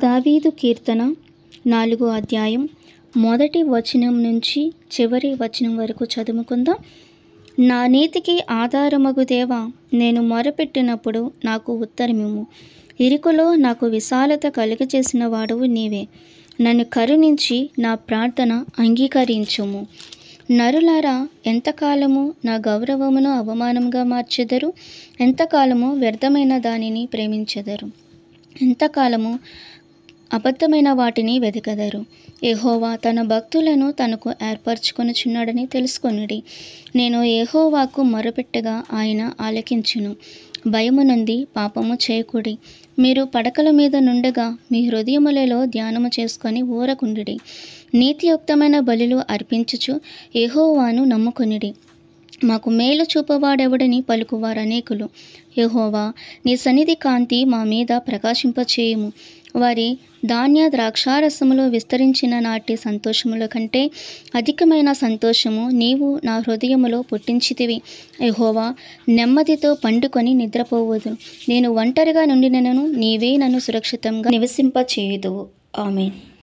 దావీదు కీర్తన 4వ అధ్యాయం 1వ వచనం నుంచి చివరి వచనం వరకు చదువుకుందాం. నా నీతికి ఆధారమగు దేవా, నేను మొరపెట్టినప్పుడు నాకు ఉత్తరమిమ్ము. ఇరుకులో నాకు విశాలత కలుగజేసిన వాడవు నీవే. నన్ను కరుణించి నా ప్రార్థన అంగీకరించుము. నరులారా, ఎంతకాలము నా గౌరవమును అవమానంగా మార్చెదరు? ఎంతకాలము వ్యర్థమైన దానిని ప్రేమించెదరు? ఎంతకాలము అబద్ధమైన వాటిని వెదకదరు? యెహోవా తన భక్తులను తనకు ఏర్పరచుకొనుచున్నాడని తెలుసుకొనుడి. నేను యెహోవాకు మొరపెట్టగా ఆయన ఆలకించును. భయము నుండి పాపము చేయకుడి. మీరు పడకల మీద నుండగా మీ హృదయములలో ధ్యానము చేసుకొని ఊరకుండుడి. నీతియుక్తమైన బలులు అర్పించుచు యెహోవాను నమ్ముకొనిడి. మాకు మేలు చూపవాడెవడని పలుకువారు అనేకులు. యెహోవా, నీ సన్నిధి కాంతి మా మీద ప్రకాశింపచేయుము. వారి ధాన్య ద్రాక్షారసములో విస్తరించిన నాటి సంతోషముల కంటే అధికమైన సంతోషము నీవు నా హృదయములో పుట్టించితివి. యెహోవా, నెమ్మదితో పండుకొని నిద్రపోవదు. నేను ఒంటరిగా నుండినను నీవే నన్ను సురక్షితంగా నివసింపచేయుదువు. ఆమేన్.